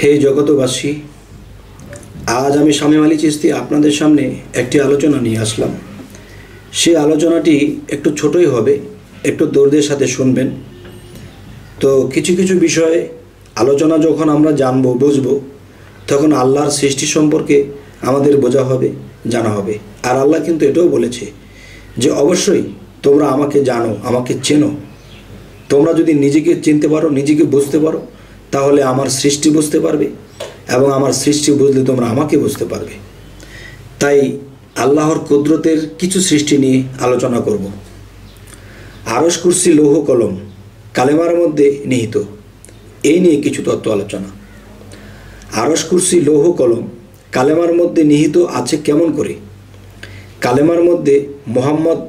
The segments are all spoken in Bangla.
হে জগতবাসী, আজ আমি শামীম আলী চিশতি আপনাদের সামনে একটি আলোচনা নিয়ে আসলাম। সেই আলোচনাটি একটু ছোটই হবে, একটু দর্দের সাথে শুনবেন। তো কিছু কিছু বিষয়ে আলোচনা যখন আমরা জানবো, বুঝবো, তখন আল্লাহর সৃষ্টি সম্পর্কে আমাদের বোঝা হবে, জানা হবে। আর আল্লাহ কিন্তু এটাও বলেছে যে অবশ্যই তোমরা আমাকে জানো, আমাকে চেনো। তোমরা যদি নিজেকে চিনতে পারো, নিজেকে বুঝতে পারো, তাহলে আমার সৃষ্টি বুঝতে পারবে, এবং আমার সৃষ্টি বুঝলে তোমরা আমাকে বুঝতে পারবে। তাই আল্লাহর কুদরতের কিছু সৃষ্টি নিয়ে আলোচনা করব। আরশ কুরসি লৌহ কলম কালেমার মধ্যে নিহিত, এই নিয়ে কিছু তত্ত্ব আলোচনা। আরশ কুরসি লৌহ কলম কালেমার মধ্যে নিহিত আছে কেমন করে? কালেমার মধ্যে মোহাম্মদ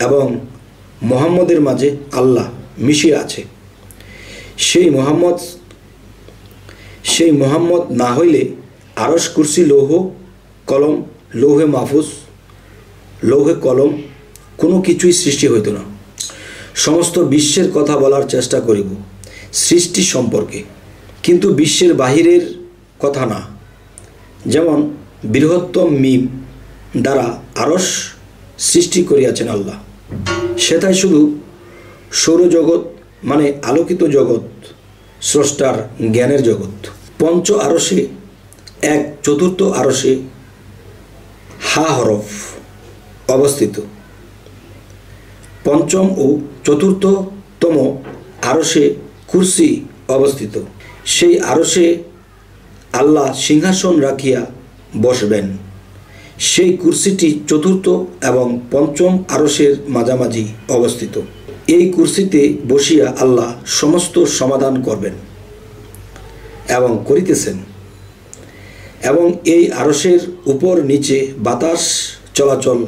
এবং মোহাম্মদের মাঝে আল্লাহ মিশিয়ে আছে। সেই মোহাম্মদ না হইলে আরশ কুরসি লৌহ কলম, লৌহে মাহফুজ, লৌহে কলম কোনো কিছুই সৃষ্টি হইত না। সমস্ত বিশ্বের কথা বলার চেষ্টা করিব সৃষ্টি সম্পর্কে, কিন্তু বিশ্বের বাহিরের কথা না। যেমন বৃহত্তম মিম দ্বারা আরশ সৃষ্টি করিয়াছেন আল্লাহ, সেটাই শুধু সৌরজগৎ মানে আলোকিত জগৎ, স্রষ্টার জ্ঞানের জগৎ। পঞ্চ আরশে এক চতুর্থ আরশে হা হরফ অবস্থিত। পঞ্চম ও চতুর্থতম আরশে কুরসি অবস্থিত। সেই আরশে আল্লাহ সিংহাসন রাখিয়া বসবেন। সেই কুরসিটি চতুর্থ এবং পঞ্চম আরশের মাঝামাঝি অবস্থিত। এই কুরসিতে বসিয়া আল্লাহ সমস্ত সমাধান করবেন এবং করিতেছেন। এবং এই আরশের উপর নিচে বাতাস চলাচল,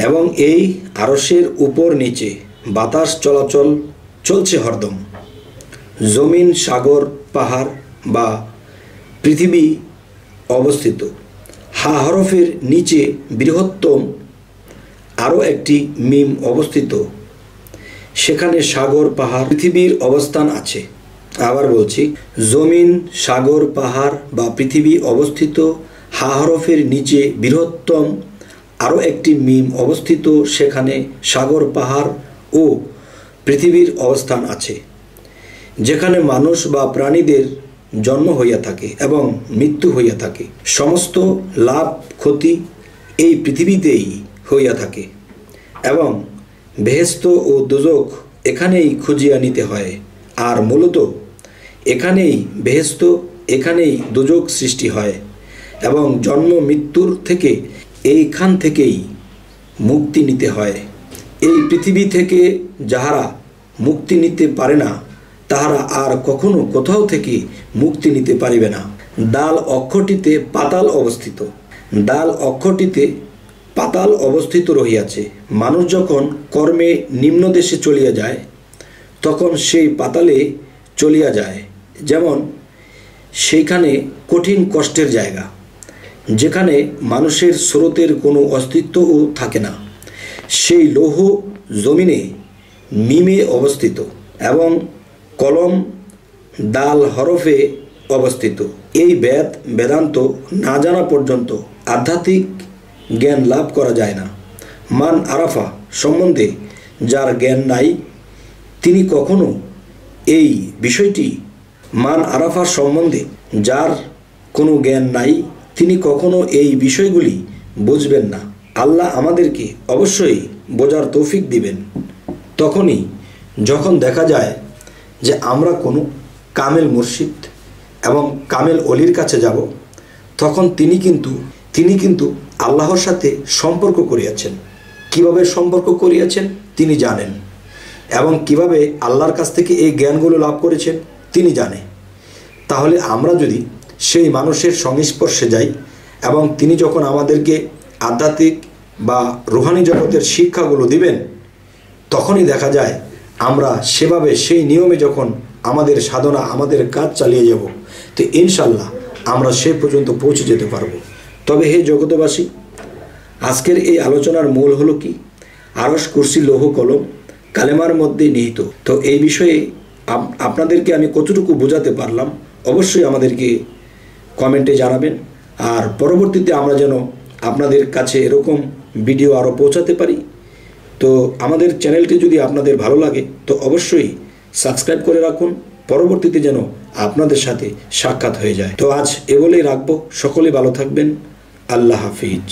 এবং এই আরশের উপর নিচে বাতাস চলাচল চলছে হরদম। জমিন, সাগর, পাহাড় বা পৃথিবী অবস্থিত। হা হরফের নিচে বৃহত্তম আরও একটি মিম অবস্থিত। সেখানে সাগর, পাহাড়, পৃথিবীর অবস্থান আছে। আবার বলছি, জমিন, সাগর, পাহাড় বা পৃথিবী অবস্থিত। হা হরফের নিচে বৃহত্তম আরও একটি মিম অবস্থিত। সেখানে সাগর, পাহাড় ও পৃথিবীর অবস্থান আছে, যেখানে মানুষ বা প্রাণীদের জন্ম হইয়া থাকে এবং মৃত্যু হইয়া থাকে। সমস্ত লাভ ক্ষতি এই পৃথিবীতেই হইয়া থাকে, এবং বেহেশত ও দোজখ এখানেই খুঁজিয়া নিতে হয়। আর মূলত এখানেই বেহেশত, এখানেই দোজখ সৃষ্টি হয়, এবং জন্ম মৃত্যুর থেকে এইখান থেকেই মুক্তি নিতে হয়। এই পৃথিবী থেকে যাহারা মুক্তি নিতে পারে না, তাহারা আর কখনো কোথাও থেকে মুক্তি নিতে পারিবে না। দাল অক্ষরটিতে পাতাল অবস্থিত। দাল অক্ষরটিতে পাতাল অবস্থিত রহিয়াছে। মানুষ যখন কর্মে নিম্ন দেশে চলিয়া যায়, তখন সেই পাতালে চলিয়া যায়। যেমন সেইখানে কঠিন কষ্টের জায়গা, যেখানে মানুষের স্রোতের কোনো অস্তিত্বও থাকে না। সেই লৌহ জমিনে মিমে অবস্থিত, এবং কলম দাল হরফে অবস্থিত। এই বেদান্ত না জানা পর্যন্ত আধ্যাত্মিক জ্ঞান লাভ করা যায় না। মান আরাফা সম্বন্ধে যার জ্ঞান নাই, তিনি কখনো এই বিষয়টি, মান আরাফা সম্বন্ধে যার কোনো জ্ঞান নাই, তিনি কখনো এই বিষয়গুলি বুঝবেন না। আল্লাহ আমাদেরকে অবশ্যই বোঝার তৌফিক দিবেন তখনই যখন দেখা যায় যে আমরা কোনো কামেল মুর্শিদ এবং কামেল অলির কাছে যাব। তখন তিনি কিন্তু আল্লাহর সাথে সম্পর্ক করিয়াছেন। কিভাবে সম্পর্ক করিয়াছেন তিনি জানেন, এবং কিভাবে আল্লাহর কাছ থেকে এই জ্ঞানগুলো লাভ করেছেন তিনি জানে। তাহলে আমরা যদি সেই মানুষের সংস্পর্শে যাই, এবং তিনি যখন আমাদেরকে আধ্যাত্মিক বা রুহানি জগতের শিক্ষাগুলো দিবেন, তখনই দেখা যায় আমরা সেভাবে সেই নিয়মে যখন আমাদের সাধনা, আমাদের কাজ চালিয়ে যাব, তো ইনশাল্লাহ আমরা সে পর্যন্ত পৌঁছে যেতে পারব। তবে হে জগতবাসী, আজকের এই আলোচনার মূল হলো কি? আরশ কুরসি লৌহ কলম কালেমার মধ্যে নিহিত। তো এই বিষয়ে আপনাদেরকে আমি কতটুকু বোঝাতে পারলাম অবশ্যই আমাদেরকে কমেন্টে জানাবেন। আর পরবর্তীতে আমরা যেন আপনাদের কাছে এরকম ভিডিও আরও পৌঁছাতে পারি। তো আমাদের চ্যানেলটি যদি আপনাদের ভালো লাগে তো অবশ্যই সাবস্ক্রাইব করে রাখুন, পরবর্তীতে যেন আপনাদের সাথে সাক্ষাৎ হয়ে যায়। তো আজ এ বলেই রাখবো। সকলে ভালো থাকবেন। আল্লাহ হাফিজ।